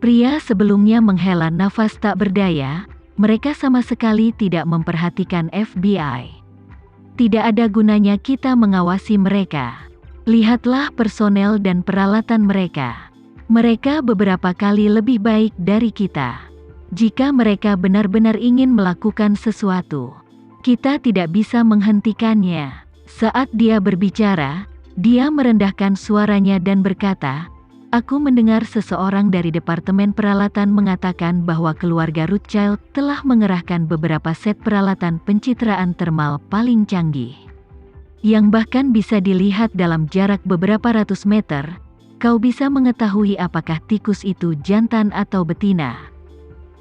Pria sebelumnya menghela nafas tak berdaya, mereka sama sekali tidak memperhatikan FBI. Tidak ada gunanya kita mengawasi mereka. Lihatlah personel dan peralatan mereka. Mereka beberapa kali lebih baik dari kita. Jika mereka benar-benar ingin melakukan sesuatu, kita tidak bisa menghentikannya. Saat dia berbicara, dia merendahkan suaranya dan berkata, "Aku mendengar seseorang dari Departemen Peralatan mengatakan bahwa keluarga Rothschild telah mengerahkan beberapa set peralatan pencitraan termal paling canggih, yang bahkan bisa dilihat dalam jarak beberapa ratus meter. Kau bisa mengetahui apakah tikus itu jantan atau betina?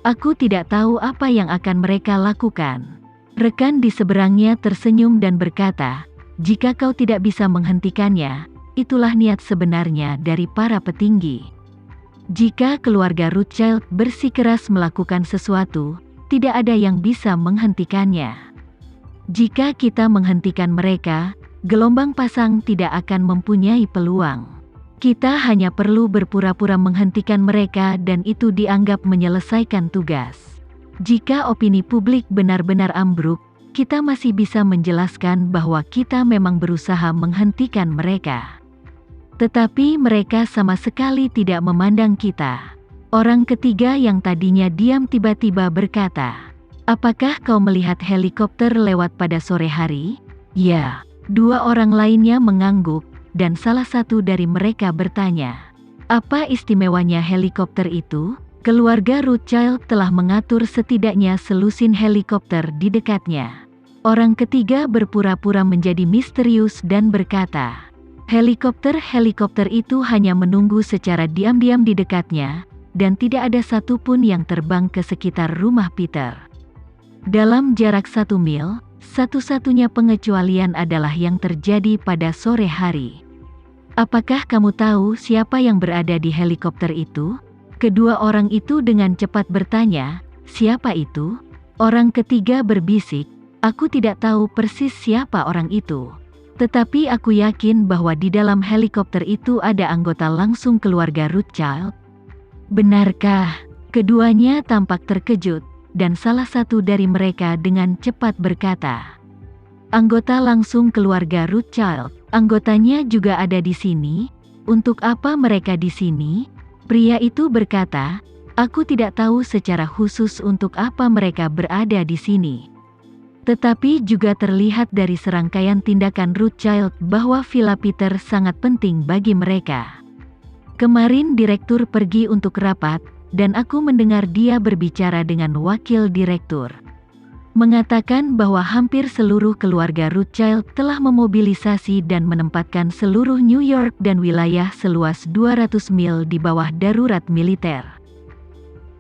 Aku tidak tahu apa yang akan mereka lakukan." Rekan di seberangnya tersenyum dan berkata, "Jika kau tidak bisa menghentikannya, itulah niat sebenarnya dari para petinggi. Jika keluarga Rothschild bersikeras melakukan sesuatu, tidak ada yang bisa menghentikannya. Jika kita menghentikan mereka, gelombang pasang tidak akan mempunyai peluang. Kita hanya perlu berpura-pura menghentikan mereka dan itu dianggap menyelesaikan tugas. Jika opini publik benar-benar ambruk, kita masih bisa menjelaskan bahwa kita memang berusaha menghentikan mereka. Tetapi mereka sama sekali tidak memandang kita." Orang ketiga yang tadinya diam tiba-tiba berkata, "Apakah kau melihat helikopter lewat pada sore hari?" "Ya." Dua orang lainnya mengangguk, dan salah satu dari mereka bertanya, "Apa istimewanya helikopter itu?" Keluarga Rothschild telah mengatur setidaknya selusin helikopter di dekatnya. Orang ketiga berpura-pura menjadi misterius dan berkata, Helikopter itu hanya menunggu secara diam-diam di dekatnya, dan tidak ada satupun yang terbang ke sekitar rumah Peter. Dalam jarak 1 mil, satu-satunya pengecualian adalah yang terjadi pada sore hari. Apakah kamu tahu siapa yang berada di helikopter itu? Kedua orang itu dengan cepat bertanya, "Siapa itu?" Orang ketiga berbisik, "Aku tidak tahu persis siapa orang itu. Tetapi aku yakin bahwa di dalam helikopter itu ada anggota langsung keluarga Rothschild." "Benarkah?" Keduanya tampak terkejut, dan salah satu dari mereka dengan cepat berkata, "Anggota langsung keluarga Rothschild. Anggotanya juga ada di sini. Untuk apa mereka di sini?" Pria itu berkata, "Aku tidak tahu secara khusus untuk apa mereka berada di sini. Tetapi juga terlihat dari serangkaian tindakan Rothschild bahwa Villa Peter sangat penting bagi mereka. Kemarin direktur pergi untuk rapat, dan aku mendengar dia berbicara dengan wakil direktur. Mengatakan bahwa hampir seluruh keluarga Rothschild telah memobilisasi dan menempatkan seluruh New York dan wilayah seluas 200 mil di bawah darurat militer."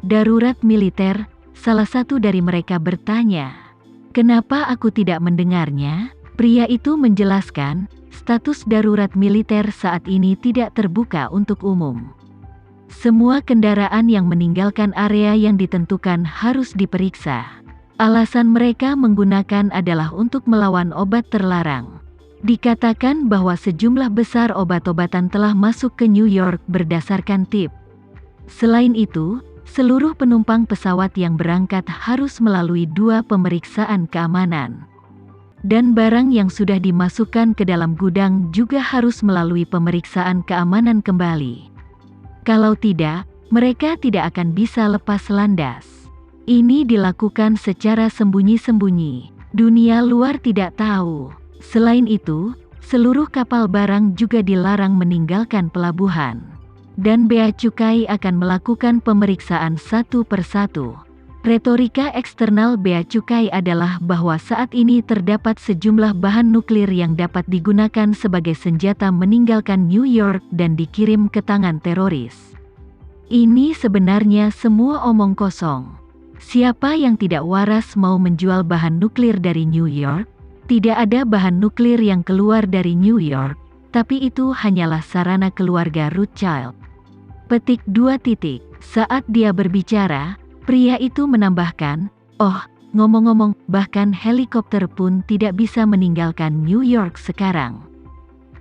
"Darurat militer?" salah satu dari mereka bertanya. "Kenapa aku tidak mendengarnya?" Pria itu menjelaskan, status darurat militer saat ini tidak terbuka untuk umum. Semua kendaraan yang meninggalkan area yang ditentukan harus diperiksa. Alasan mereka menggunakan adalah untuk melawan obat terlarang. Dikatakan bahwa sejumlah besar obat-obatan telah masuk ke New York berdasarkan tip. Selain itu, seluruh penumpang pesawat yang berangkat harus melalui 2 pemeriksaan keamanan. Dan barang yang sudah dimasukkan ke dalam gudang juga harus melalui pemeriksaan keamanan kembali. Kalau tidak, mereka tidak akan bisa lepas landas. Ini dilakukan secara sembunyi-sembunyi. Dunia luar tidak tahu. Selain itu, seluruh kapal barang juga dilarang meninggalkan pelabuhan. Dan Bea Cukai akan melakukan pemeriksaan satu persatu. Retorika eksternal Bea Cukai adalah bahwa saat ini terdapat sejumlah bahan nuklir yang dapat digunakan sebagai senjata meninggalkan New York dan dikirim ke tangan teroris. Ini sebenarnya semua omong kosong. Siapa yang tidak waras mau menjual bahan nuklir dari New York? Tidak ada bahan nuklir yang keluar dari New York, tapi itu hanyalah sarana keluarga Rothschild. Petik 2. Saat dia berbicara, pria itu menambahkan, "Oh, ngomong-ngomong, bahkan helikopter pun tidak bisa meninggalkan New York sekarang.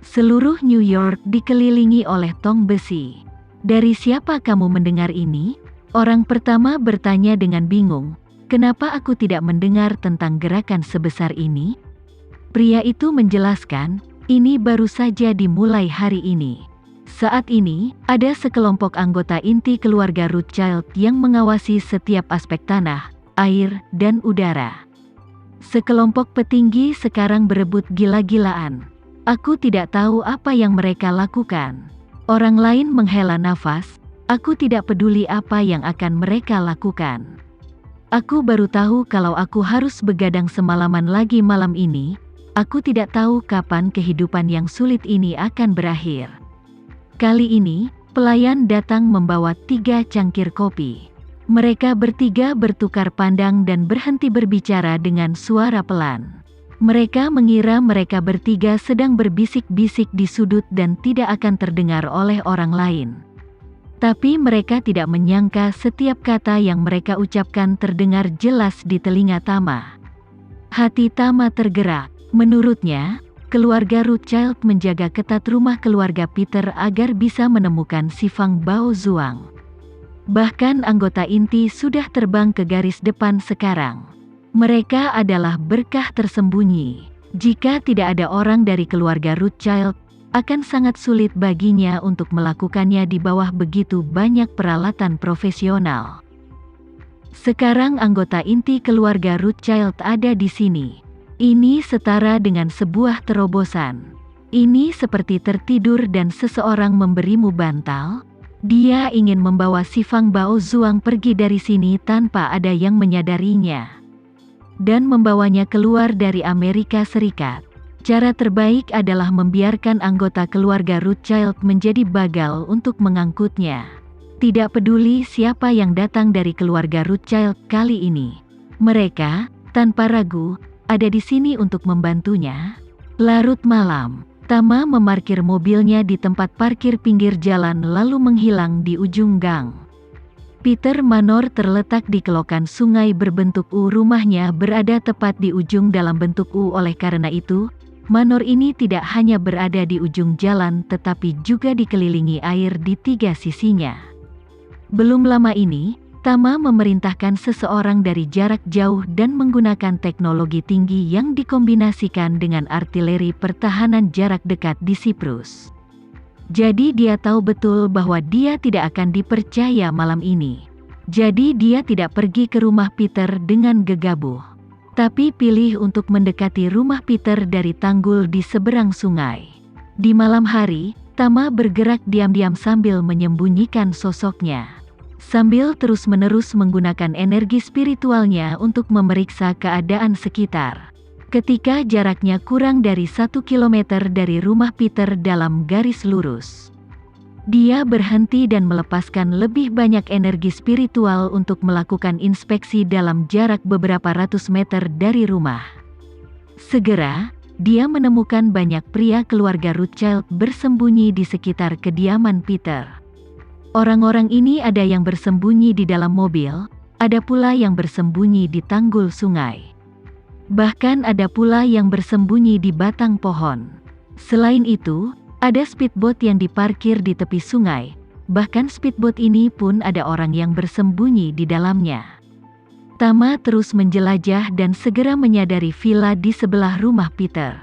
Seluruh New York dikelilingi oleh tong besi. Dari siapa kamu mendengar ini? Orang pertama bertanya dengan bingung, kenapa aku tidak mendengar tentang gerakan sebesar ini? Pria itu menjelaskan, ini baru saja dimulai hari ini. Saat ini, ada sekelompok anggota inti keluarga Rothschild yang mengawasi setiap aspek tanah, air, dan udara. Sekelompok petinggi sekarang berebut gila-gilaan. Aku tidak tahu apa yang mereka lakukan. Orang lain menghela nafas, aku tidak peduli apa yang akan mereka lakukan. Aku baru tahu kalau aku harus begadang semalaman lagi malam ini. Aku tidak tahu kapan kehidupan yang sulit ini akan berakhir. Kali ini, pelayan datang membawa 3 cangkir kopi. Mereka bertiga bertukar pandang dan berhenti berbicara dengan suara pelan. Mereka mengira mereka bertiga sedang berbisik-bisik di sudut dan tidak akan terdengar oleh orang lain. Tapi mereka tidak menyangka setiap kata yang mereka ucapkan terdengar jelas di telinga Tama. Hati Tama tergerak. Menurutnya, keluarga Rothschild menjaga ketat rumah keluarga Peter agar bisa menemukan si Fang Baozuang. Bahkan anggota inti sudah terbang ke garis depan sekarang. Mereka adalah berkah tersembunyi. Jika tidak ada orang dari keluarga Rothschild, akan sangat sulit baginya untuk melakukannya di bawah begitu banyak peralatan profesional. Sekarang anggota inti keluarga Rothschild ada di sini. Ini setara dengan sebuah terobosan. Ini seperti tertidur dan seseorang memberimu bantal. Dia ingin membawa si Fang Baozuang pergi dari sini tanpa ada yang menyadarinya. Dan membawanya keluar dari Amerika Serikat. Cara terbaik adalah membiarkan anggota keluarga Rothschild menjadi bagal untuk mengangkutnya. Tidak peduli siapa yang datang dari keluarga Rothschild kali ini. Mereka, tanpa ragu, ada di sini untuk membantunya. Larut malam, Tama memarkir mobilnya di tempat parkir pinggir jalan lalu menghilang di ujung gang. Peter Manor terletak di kelokan sungai berbentuk U. Rumahnya berada tepat di ujung dalam bentuk U. Oleh karena itu, Manor ini tidak hanya berada di ujung jalan tetapi juga dikelilingi air di 3 sisinya. Belum lama ini, Tama memerintahkan seseorang dari jarak jauh dan menggunakan teknologi tinggi yang dikombinasikan dengan artileri pertahanan jarak dekat di Siprus. Jadi dia tahu betul bahwa dia tidak akan dipercaya malam ini. Jadi dia tidak pergi ke rumah Peter dengan gegabah. Tapi pilih untuk mendekati rumah Peter dari tanggul di seberang sungai. Di malam hari, Tama bergerak diam-diam sambil menyembunyikan sosoknya. Sambil terus-menerus menggunakan energi spiritualnya untuk memeriksa keadaan sekitar. Ketika jaraknya kurang dari 1 kilometer dari rumah Peter dalam garis lurus, dia berhenti dan melepaskan lebih banyak energi spiritual untuk melakukan inspeksi dalam jarak beberapa ratus meter dari rumah. Segera, dia menemukan banyak pria keluarga Rothschild bersembunyi di sekitar kediaman Peter. Orang-orang ini ada yang bersembunyi di dalam mobil, ada pula yang bersembunyi di tanggul sungai. Bahkan ada pula yang bersembunyi di batang pohon. Selain itu, ada speedboat yang diparkir di tepi sungai. Bahkan speedboat ini pun ada orang yang bersembunyi di dalamnya. Tama terus menjelajah dan segera menyadari villa di sebelah rumah Peter.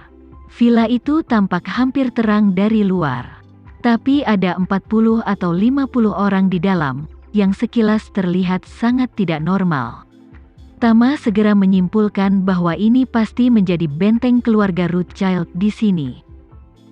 Villa itu tampak hampir terang dari luar. Tapi ada 40 atau 50 orang di dalam, yang sekilas terlihat sangat tidak normal. Tama segera menyimpulkan bahwa ini pasti menjadi benteng keluarga Rothschild di sini.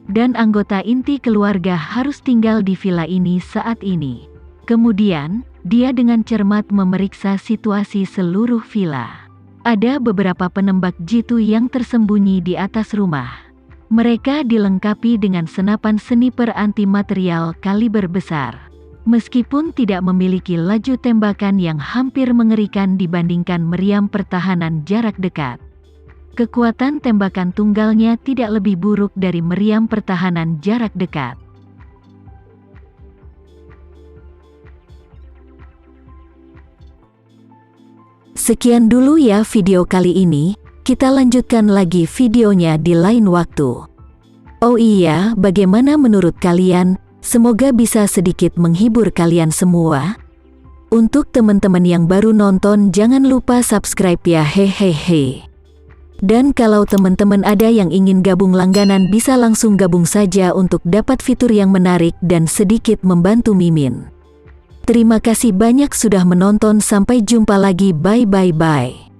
Dan anggota inti keluarga harus tinggal di villa ini saat ini. Kemudian, dia dengan cermat memeriksa situasi seluruh villa. Ada beberapa penembak jitu yang tersembunyi di atas rumah. Mereka dilengkapi dengan senapan sniper anti-material kaliber besar. Meskipun tidak memiliki laju tembakan yang hampir mengerikan dibandingkan meriam pertahanan jarak dekat, kekuatan tembakan tunggalnya tidak lebih buruk dari meriam pertahanan jarak dekat. Sekian dulu ya video kali ini, kita lanjutkan lagi videonya di lain waktu. Oh iya, bagaimana menurut kalian? Semoga bisa sedikit menghibur kalian semua. Untuk teman-teman yang baru nonton, jangan lupa subscribe ya, hehehe. Dan kalau teman-teman ada yang ingin gabung langganan, bisa langsung gabung saja untuk dapat fitur yang menarik dan sedikit membantu Mimin. Terima kasih banyak sudah menonton, sampai jumpa lagi, bye bye bye.